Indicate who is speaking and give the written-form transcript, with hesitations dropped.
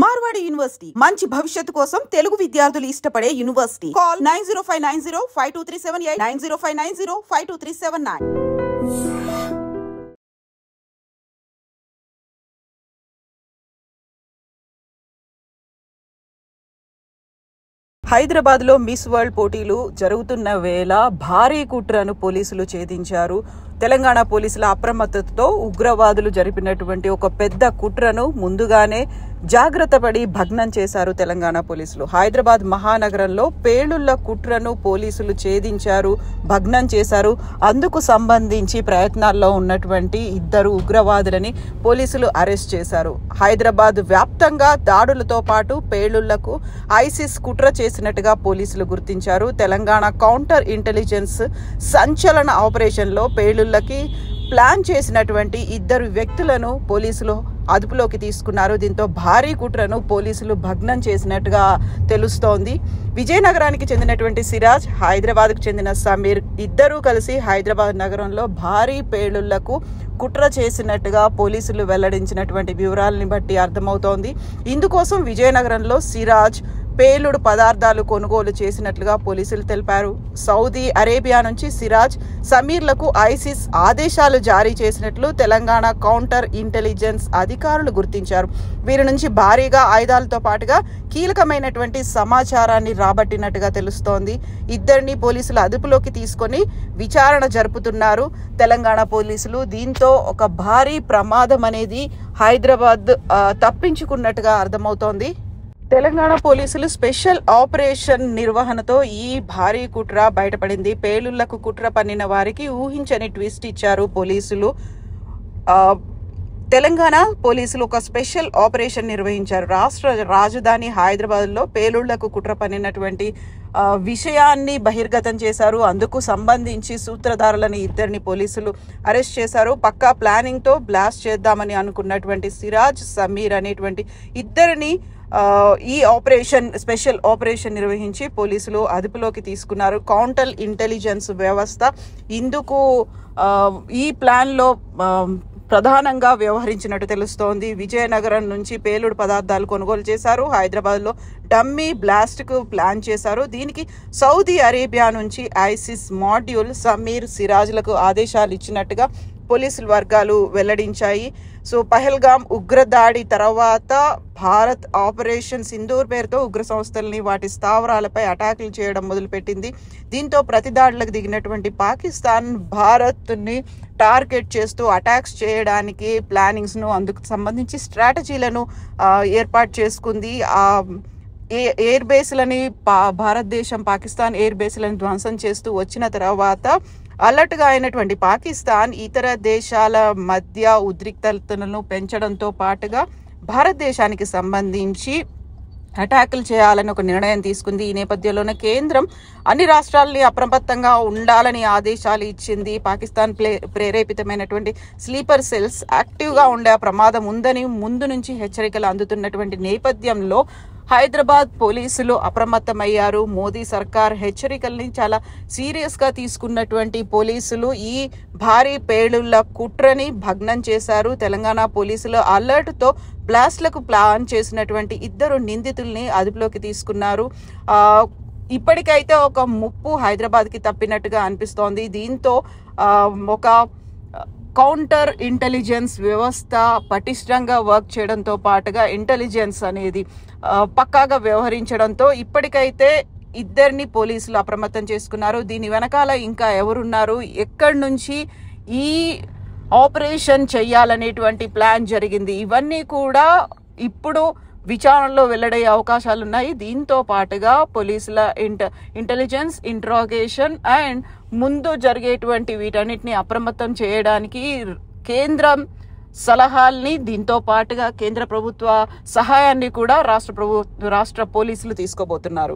Speaker 1: Marwadi university మంచి భవిష్యత్తు కోసం తెలుగు విద్యార్థులు ఇష్టపడే యూనివర్సిటీ. కాల్ 9059052378 9059052379. హైదరాబాద్ లో మిస్ వరల్డ్ పోటీలు జరుగుతున్న వేళ భారీ కుట్రను పోలీసులు ఛేదించారు. తెలంగాణ పోలీసుల అప్రమత్తతతో ఉగ్రవాదులు జరిపినటువంటి ఒక పెద్ద కుట్రను ముందుగానే జాగ్రత్త పడి భగ్నం చేశారు తెలంగాణ పోలీసులు. హైదరాబాద్ మహానగరంలో పేలుళ్ల కుట్రను పోలీసులు ఛేదించారు, భగ్నం చేశారు. అందుకు సంబంధించి ప్రయత్నాల్లో ఉన్నటువంటి 2 ఉగ్రవాదులని పోలీసులు అరెస్ట్ చేశారు. హైదరాబాద్ వ్యాప్తంగా దాడులతో పాటు పేలుళ్లకు ఐసిస్ కుట్ర చేసినట్టుగా పోలీసులు గుర్తించారు. తెలంగాణ కౌంటర్ ఇంటెలిజెన్స్ సంచలన ఆపరేషన్లో పేలుళ్లకి ప్లాన్ చేసినటువంటి 2 వ్యక్తులను పోలీసులు అదుపులోకి తీసుకున్నారు. దీంతో భారీ కుట్రను పోలీసులు భగ్నం చేసినట్టుగా తెలుస్తోంది. విజయనగరానికి చెందినటువంటి సిరాజ్, హైదరాబాద్కు చెందిన సమీర్ ఇద్దరూ కలిసి హైదరాబాద్ నగరంలో భారీ పేలుళ్లకు కుట్ర చేసినట్టుగా పోలీసులు వెల్లడించినటువంటి వివరాలని బట్టి అర్థమవుతోంది. ఇందుకోసం విజయనగరంలో సిరాజ్ పేలుడు పదార్థాలు కొనుగోలు చేసినట్లుగా పోలీసులు తెలిపారు. సౌదీ అరేబియా నుంచి సిరాజ్, సమీర్లకు ఐసిస్ ఆదేశాలు జారీ చేసినట్లు తెలంగాణ కౌంటర్ ఇంటెలిజెన్స్ అధికారులు గుర్తించారు. వీరి నుంచి భారీగా ఆయుధాలతో పాటుగా కీలకమైనటువంటి సమాచారాన్ని రాబట్టినట్టుగా తెలుస్తోంది. 2 పోలీసులు అదుపులోకి తీసుకొని విచారణ జరుపుతున్నారు తెలంగాణ పోలీసులు. దీంతో ఒక భారీ ప్రమాదం అనేది హైదరాబాద్ తప్పించుకున్నట్టుగా అర్థమవుతోంది. తెలంగాణ పోలీసులు స్పెషల్ ఆపరేషన్ నిర్వహణతో ఈ భారీ కుట్ర బయటపడింది. పేలుళ్లకు కుట్ర పన్నిన వారికి ఊహించని ట్విస్ట్ ఇచ్చారు పోలీసులు. తెలంగాణ పోలీసులు ఒక స్పెషల్ ఆపరేషన్ నిర్వహించారు. రాష్ట్ర రాజధాని హైదరాబాద్లో పేలుళ్లకు కుట్ర పన్నినటువంటి విషయాన్ని బహిర్గతం చేశారు. అందుకు సంబంధించి సూత్రధారులను 2 పోలీసులు అరెస్ట్ చేశారు. పక్కా ప్లానింగ్తో బ్లాస్ట్ చేద్దామని అనుకున్నటువంటి సిరాజ్, సమీర్ అనేటువంటి 2 ఈ స్పెషల్ ఆపరేషన్ నిర్వహించి పోలీసులు అదుపులోకి తీసుకున్నారు. కౌంటర్ ఇంటెలిజెన్స్ వ్యవస్థ ఇందుకు ఈ ప్లాన్లో ప్రధానంగా వ్యవహరించినట్టు తెలుస్తోంది. విజయనగరం నుంచి పేలుడు పదార్థాలు కొనుగోలు చేశారు. హైదరాబాద్లో డమ్మీ బ్లాస్ట్కు ప్లాన్ చేశారు. దీనికి సౌదీ అరేబియా నుంచి ఐసిస్ మాడ్యూల్ సమీర్, సిరాజ్లకు ఆదేశాలు ఇచ్చినట్టుగా పోలీసుల వర్గాలు వెల్లడించాయి. సో పహల్గామ్ ఉగ్రదాడి తర్వాత భారత్ ఆపరేషన్ సింధూర్ పేరుతో ఉగ్ర సంస్థల్ని వాటి స్థావరాలపై అటాకులు చేయడం మొదలుపెట్టింది. దీంతో ప్రతిదాడులకు దిగినటువంటి పాకిస్తాన్ భారత్ని టార్గెట్ చేస్తూ అటాక్స్ చేయడానికి ప్లానింగ్స్ను, అందుకు సంబంధించి స్ట్రాటజీలను ఏర్పాటు చేసుకుంది. ఎయిర్ బేస్లని భారతదేశం పాకిస్తాన్ ఎయిర్ బేస్లను ధ్వంసం చేస్తూ వచ్చిన తర్వాత అలర్ట్గా అయినటువంటి పాకిస్తాన్ ఇతర దేశాల మధ్య ఉద్రిక్తతలను పెంచడంతో పాటుగా భారతదేశానికి సంబంధించి అటాకులు చేయాలని ఒక నిర్ణయం తీసుకుంది. ఈ నేపథ్యంలోనే కేంద్రం అన్ని రాష్ట్రాలని అప్రమత్తంగా ఉండాలని ఆదేశాలు ఇచ్చింది. పాకిస్తాన్ ప్రేరేపితమైనటువంటి స్లీపర్ సెల్స్ యాక్టివ్గా ఉండే ప్రమాదం ఉందని ముందు నుంచి హెచ్చరికలు అందుతున్నటువంటి నేపథ్యంలో హైదరాబాద్ పోలీసులు అప్రమత్తమయ్యారు. మోదీ సర్కార్ హెచ్చరికల్ని చాలా సీరియస్గా తీసుకున్నటువంటి పోలీసులు ఈ భారీ పేలుళ్ల కుట్రని భగ్నం చేశారు. తెలంగాణ పోలీసులు అలర్ట్తో బ్లాస్ట్లకు ప్లాన్ చేసినటువంటి 2 నిందితుల్ని అదుపులోకి తీసుకున్నారు. ఇప్పటికైతే ఒక ముప్పు హైదరాబాద్కి తప్పినట్టుగా అనిపిస్తోంది. దీంతో ఒక కౌంటర్ ఇంటెలిజెన్స్ వ్యవస్థ పటిష్టంగా వర్క్ చేయడంతో పాటుగా ఇంటెలిజెన్స్ అనేది పక్కాగా వ్యవహరించడంతో ఇప్పటికైతే 2 పోలీసులు అప్రమత్తం చేసుకున్నారు. దీని వెనకాల ఇంకా ఎవరున్నారు, ఎక్కడి నుంచి ఈ ఆపరేషన్ చెయ్యాలనేటువంటి ప్లాన్ జరిగింది, ఇవన్నీ కూడా ఇప్పుడు విచారణలో వెల్లడయ్యే అవకాశాలు ఉన్నాయి. దీంతో పాటుగా పోలీసుల ఇంటెలిజెన్స్, ఇంట్రాగేషన్ అండ్ ముందు జరిగేటువంటి వీటన్నిటిని అప్రమత్తం చేయడానికి కేంద్రం సలహాల్ని, దీంతో పాటుగా కేంద్ర ప్రభుత్వ సహాయాన్ని కూడా రాష్ట్ర పోలీసులు తీసుకోబోతున్నారు.